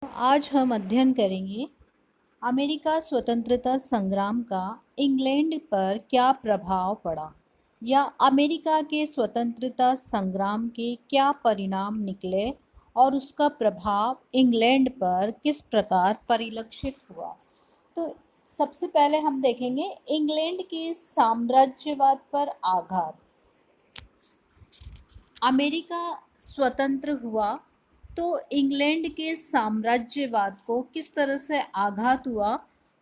आज हम अध्ययन करेंगे अमेरिका स्वतंत्रता संग्राम का इंग्लैंड पर क्या प्रभाव पड़ा या अमेरिका के स्वतंत्रता संग्राम के क्या परिणाम निकले और उसका प्रभाव इंग्लैंड पर किस प्रकार परिलक्षित हुआ। तो सबसे पहले हम देखेंगे इंग्लैंड के साम्राज्यवाद पर आघात। अमेरिका स्वतंत्र हुआ तो इंग्लैंड के साम्राज्यवाद को किस तरह से आघात हुआ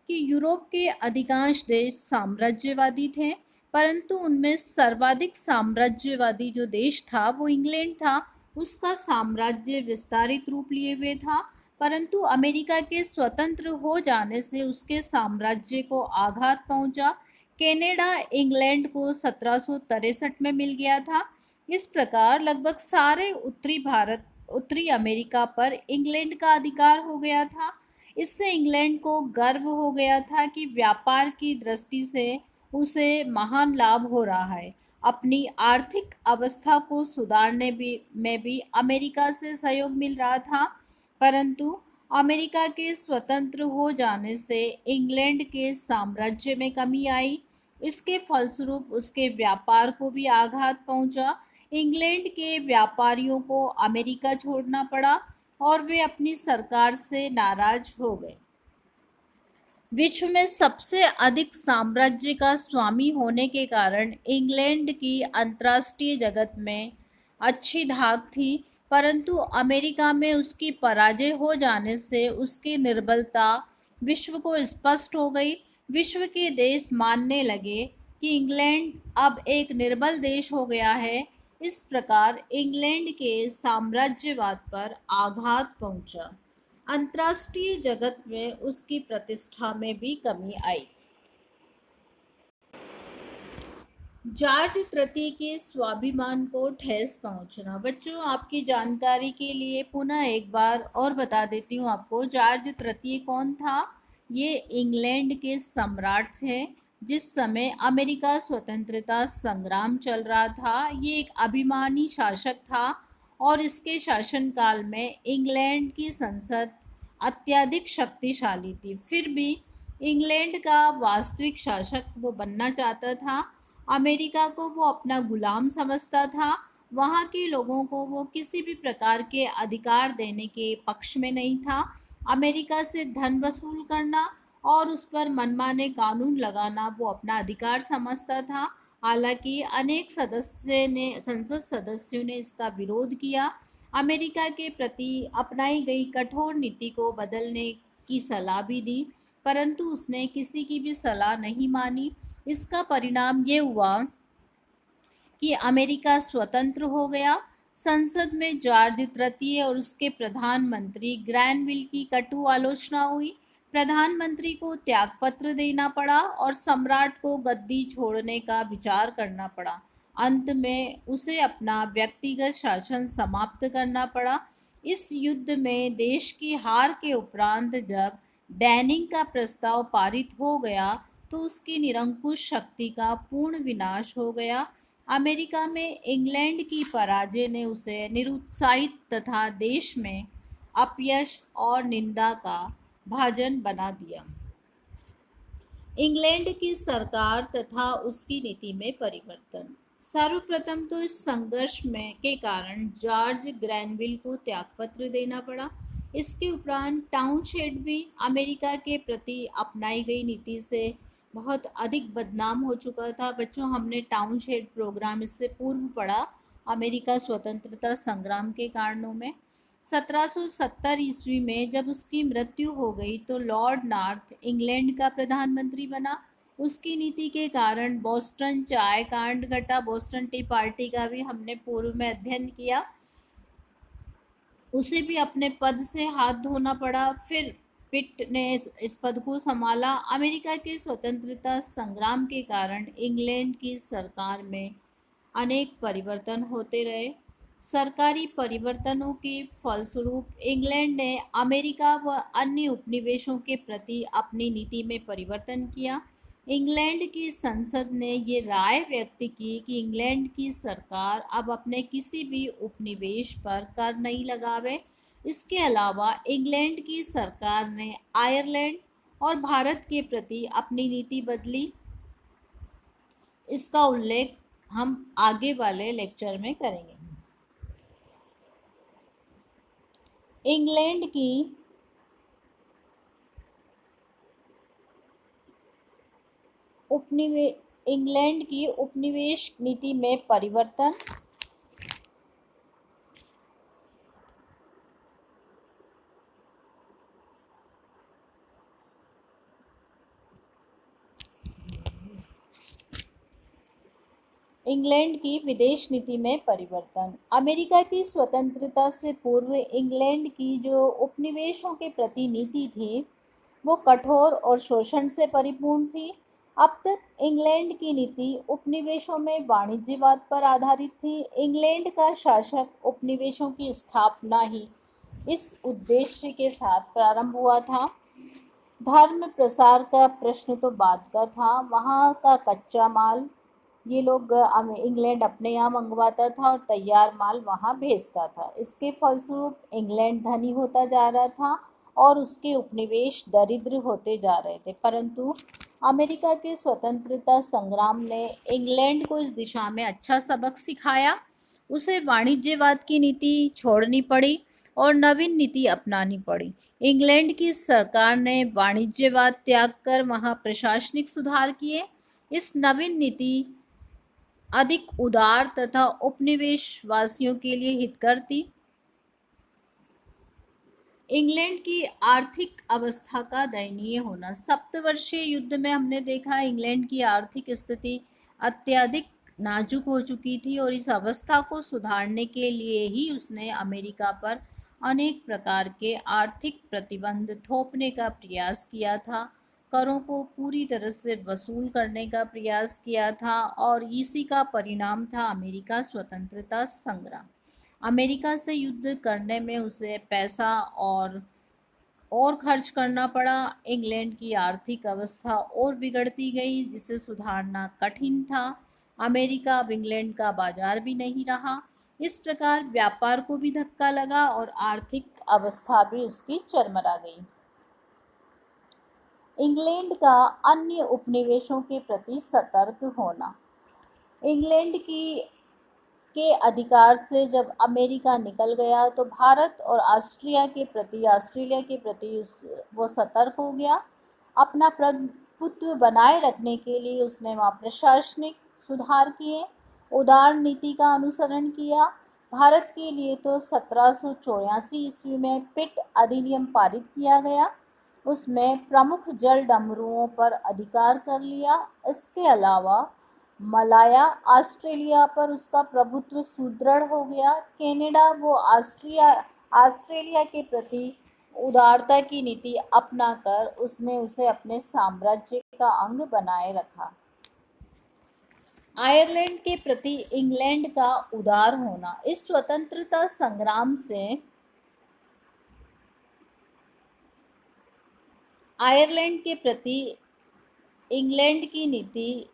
कि यूरोप के अधिकांश देश साम्राज्यवादी थे, परंतु उनमें सर्वाधिक साम्राज्यवादी जो देश था वो इंग्लैंड था। उसका साम्राज्य विस्तारित रूप लिए हुए था, परंतु अमेरिका के स्वतंत्र हो जाने से उसके साम्राज्य को आघात पहुंचा। कनाडा इंग्लैंड को 1763 में मिल गया था। इस प्रकार लगभग सारे उत्तरी अमेरिका पर इंग्लैंड का अधिकार हो गया था। इससे इंग्लैंड को गर्व हो गया था कि व्यापार की दृष्टि से उसे महान लाभ हो रहा है। अपनी आर्थिक अवस्था को सुधारने में भी अमेरिका से सहयोग मिल रहा था, परंतु अमेरिका के स्वतंत्र हो जाने से इंग्लैंड के साम्राज्य में कमी आई। इसके फलस्वरूप उसके व्यापार को भी आघात पहुंचा। इंग्लैंड के व्यापारियों को अमेरिका छोड़ना पड़ा और वे अपनी सरकार से नाराज हो गए। विश्व में सबसे अधिक साम्राज्य का स्वामी होने के कारण इंग्लैंड की अंतर्राष्ट्रीय जगत में अच्छी धाक थी, परंतु अमेरिका में उसकी पराजय हो जाने से उसकी निर्बलता विश्व को स्पष्ट हो गई। विश्व के देश मानने लगे कि इंग्लैंड अब एक निर्बल देश हो गया है। इस प्रकार इंग्लैंड के साम्राज्यवाद पर आघात पहुंचा। अंतर्राष्ट्रीय जगत में उसकी प्रतिष्ठा में भी कमी आई। जॉर्ज तृतीय के स्वाभिमान को ठेस पहुंचना। बच्चों, आपकी जानकारी के लिए पुनः एक बार और बता देती हूँ आपको, जॉर्ज तृतीय कौन था। ये इंग्लैंड के सम्राट थे जिस समय अमेरिका स्वतंत्रता संग्राम चल रहा था। ये एक अभिमानी शासक था और इसके शासनकाल में इंग्लैंड की संसद अत्यधिक शक्तिशाली थी। फिर भी इंग्लैंड का वास्तविक शासक वो बनना चाहता था। अमेरिका को वो अपना गुलाम समझता था। वहाँ के लोगों को वो किसी भी प्रकार के अधिकार देने के पक्ष में नहीं था। अमेरिका से धन वसूल करना और उस पर मनमाने कानून लगाना वो अपना अधिकार समझता था। हालांकि अनेक संसद सदस्यों ने इसका विरोध किया। अमेरिका के प्रति अपनाई गई कठोर नीति को बदलने की सलाह भी दी, परंतु उसने किसी की भी सलाह नहीं मानी। इसका परिणाम ये हुआ कि अमेरिका स्वतंत्र हो गया। संसद में जॉर्ज तृतीय और उसके प्रधानमंत्री ग्रैनविल की कटु आलोचना हुई। प्रधानमंत्री को त्यागपत्र देना पड़ा और सम्राट को गद्दी छोड़ने का विचार करना पड़ा। अंत में उसे अपना व्यक्तिगत शासन समाप्त करना पड़ा। इस युद्ध में देश की हार के उपरांत जब डैनिंग का प्रस्ताव पारित हो गया तो उसकी निरंकुश शक्ति का पूर्ण विनाश हो गया। अमेरिका में इंग्लैंड की पराजय ने उसे निरुत्साहित तथा देश में अपयश और निंदा का भाजन बना दिया। इंग्लैंड की सरकार तथा उसकी नीति में परिवर्तन। सर्वप्रथम तो इस संघर्ष में के कारण जॉर्ज ग्रैनविल को त्यागपत्र देना पड़ा। इसके उपरांत टाउनशेंड भी अमेरिका के प्रति अपनाई गई नीति से बहुत अधिक बदनाम हो चुका था। बच्चों, हमने टाउनशेंड प्रोग्राम इससे पूर्व पढ़ा अमेरिका स्वतंत्रता संग्राम के कारणों में। 1770 ईस्वी में जब उसकी मृत्यु हो गई तो लॉर्ड नॉर्थ इंग्लैंड का प्रधानमंत्री बना। उसकी नीति के कारण बोस्टन चाय कांड घटा। बोस्टन टी पार्टी का भी हमने पूर्व में अध्ययन किया। उसे भी अपने पद से हाथ धोना पड़ा। फिर पिट ने इस पद को संभाला। अमेरिका के स्वतंत्रता संग्राम के कारण इंग्लैंड की सरकार में अनेक परिवर्तन होते रहे। सरकारी परिवर्तनों के फलस्वरूप इंग्लैंड ने अमेरिका व अन्य उपनिवेशों के प्रति अपनी नीति में परिवर्तन किया। इंग्लैंड की संसद ने ये राय व्यक्त की कि इंग्लैंड की सरकार अब अपने किसी भी उपनिवेश पर कर नहीं लगावे। इसके अलावा इंग्लैंड की सरकार ने आयरलैंड और भारत के प्रति अपनी नीति बदली। इसका उल्लेख हम आगे वाले लेक्चर में करेंगे। इंग्लैंड की उपनिवेश नीति में परिवर्तन। इंग्लैंड की विदेश नीति में परिवर्तन। अमेरिका की स्वतंत्रता से पूर्व इंग्लैंड की जो उपनिवेशों के प्रति नीति थी वो कठोर और शोषण से परिपूर्ण थी। अब तक इंग्लैंड की नीति उपनिवेशों में वाणिज्यवाद पर आधारित थी। इंग्लैंड का शासक उपनिवेशों की स्थापना ही इस उद्देश्य के साथ प्रारंभ हुआ था। धर्म प्रसार का प्रश्न तो बाद का था। वहाँ का कच्चा माल ये लोग इंग्लैंड अपने यहाँ मंगवाता था और तैयार माल वहाँ भेजता था। इसके फलस्वरूप इंग्लैंड धनी होता जा रहा था और उसके उपनिवेश दरिद्र होते जा रहे थे। परंतु अमेरिका के स्वतंत्रता संग्राम ने इंग्लैंड को इस दिशा में अच्छा सबक सिखाया। उसे वाणिज्यवाद की नीति छोड़नी पड़ी और नवीन नीति अपनानी पड़ी। इंग्लैंड की सरकार ने वाणिज्यवाद त्याग कर वहाँ प्रशासनिक सुधार किए। इस नवीन नीति अधिक उदार तथा उपनिवेशवासियों के लिए हितकर थी। इंग्लैंड की आर्थिक अवस्था का दयनीय होना। सप्तवर्षीय युद्ध में हमने देखा इंग्लैंड की आर्थिक स्थिति अत्यधिक नाजुक हो चुकी थी और इस अवस्था को सुधारने के लिए ही उसने अमेरिका पर अनेक प्रकार के आर्थिक प्रतिबंध थोपने का प्रयास किया था। करों को पूरी तरह से वसूल करने का प्रयास किया था और इसी का परिणाम था अमेरिका स्वतंत्रता संग्राम। अमेरिका से युद्ध करने में उसे पैसा और खर्च करना पड़ा। इंग्लैंड की आर्थिक अवस्था और बिगड़ती गई जिसे सुधारना कठिन था। अमेरिका अब इंग्लैंड का बाजार भी नहीं रहा। इस प्रकार व्यापार को भी धक्का लगा और आर्थिक अवस्था भी उसकी चरमरा गई। इंग्लैंड का अन्य उपनिवेशों के प्रति सतर्क होना। इंग्लैंड के अधिकार से जब अमेरिका निकल गया तो भारत और ऑस्ट्रेलिया के प्रति वो सतर्क हो गया। अपना प्रभुत्व बनाए रखने के लिए उसने वहाँ प्रशासनिक सुधार किए, उदार नीति का अनुसरण किया। भारत के लिए तो 1784 ईस्वी में पिट अधिनियम पारित किया गया। उसमें प्रमुख जल डमरुओं पर अधिकार कर लिया। इसके अलावा मलाया ऑस्ट्रेलिया पर उसका प्रभुत्व सुदृढ़ हो गया। कनाडा वो ऑस्ट्रेलिया के प्रति उदारता की नीति अपनाकर उसने उसे अपने साम्राज्य का अंग बनाए रखा। आयरलैंड के प्रति इंग्लैंड का उदार होना। इस स्वतंत्रता संग्राम से आयरलैंड के प्रति इंग्लैंड की नीति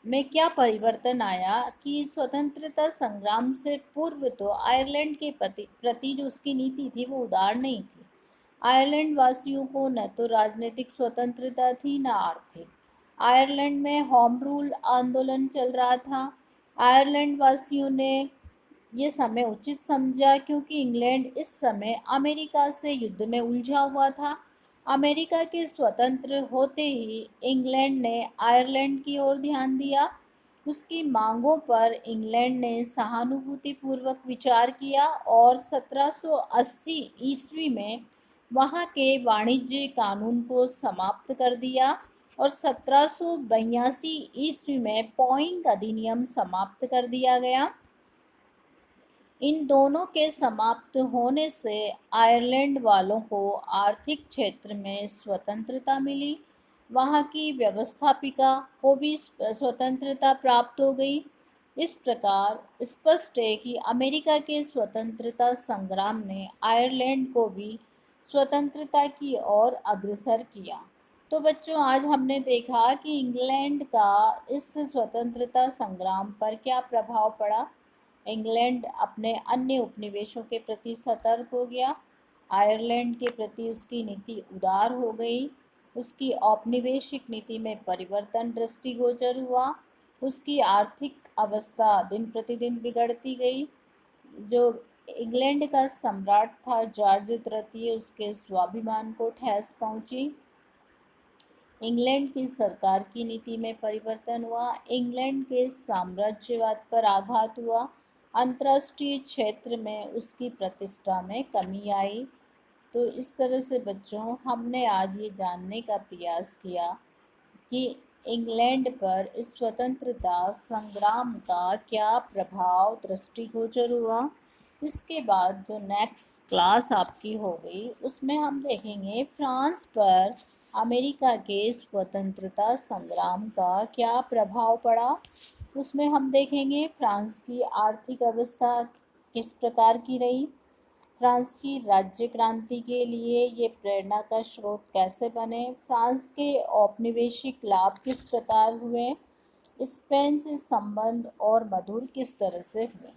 में क्या परिवर्तन आया कि स्वतंत्रता संग्राम से पूर्व तो आयरलैंड के प्रति जो उसकी नीति थी वो उदार नहीं थी। आयरलैंड वासियों को न तो राजनीतिक स्वतंत्रता थी न आर्थिक। आयरलैंड में होम रूल आंदोलन चल रहा था। आयरलैंड वासियों ने ये समय उचित समझा क्योंकि इंग्लैंड इस समय अमेरिका से युद्ध में उलझा हुआ था। अमेरिका के स्वतंत्र होते ही इंग्लैंड ने आयरलैंड की ओर ध्यान दिया। उसकी मांगों पर इंग्लैंड ने सहानुभूतिपूर्वक विचार किया और 1780 ईस्वी में वहाँ के वाणिज्य कानून को समाप्त कर दिया और 1782 ईस्वी में पॉइंट अधिनियम समाप्त कर दिया गया। इन दोनों के समाप्त होने से आयरलैंड वालों को आर्थिक क्षेत्र में स्वतंत्रता मिली। वहाँ की व्यवस्थापिका को भी स्वतंत्रता प्राप्त हो गई। इस प्रकार स्पष्ट है कि अमेरिका के स्वतंत्रता संग्राम ने आयरलैंड को भी स्वतंत्रता की ओर अग्रसर किया। तो बच्चों आज हमने देखा कि इंग्लैंड का इस स्वतंत्रता संग्राम पर क्या प्रभाव पड़ा। इंग्लैंड अपने अन्य उपनिवेशों के प्रति सतर्क हो गया। आयरलैंड के प्रति उसकी नीति उदार हो गई। उसकी औपनिवेशिक नीति में परिवर्तन दृष्टिगोचर हुआ। उसकी आर्थिक अवस्था दिन प्रतिदिन बिगड़ती गई। जो इंग्लैंड का सम्राट था जॉर्ज तृतीय, उसके स्वाभिमान को ठेस पहुंची। इंग्लैंड की सरकार की नीति में परिवर्तन हुआ। इंग्लैंड के साम्राज्यवाद पर आघात हुआ। अंतर्राष्ट्रीय क्षेत्र में उसकी प्रतिष्ठा में कमी आई। तो इस तरह से बच्चों हमने आज ये जानने का प्रयास किया कि इंग्लैंड पर इस स्वतंत्रता संग्राम का क्या प्रभाव दृष्टिगोचर हुआ। इसके बाद जो नेक्स्ट क्लास आपकी हो गई उसमें हम देखेंगे फ्रांस पर अमेरिका के स्वतंत्रता संग्राम का क्या प्रभाव पड़ा। उसमें हम देखेंगे फ्रांस की आर्थिक अवस्था किस प्रकार की रही, फ्रांस की राज्य क्रांति के लिए ये प्रेरणा का स्रोत कैसे बने, फ्रांस के औपनिवेशिक लाभ किस प्रकार हुए, स्पेन से संबंध और मधुर किस तरह से हुए।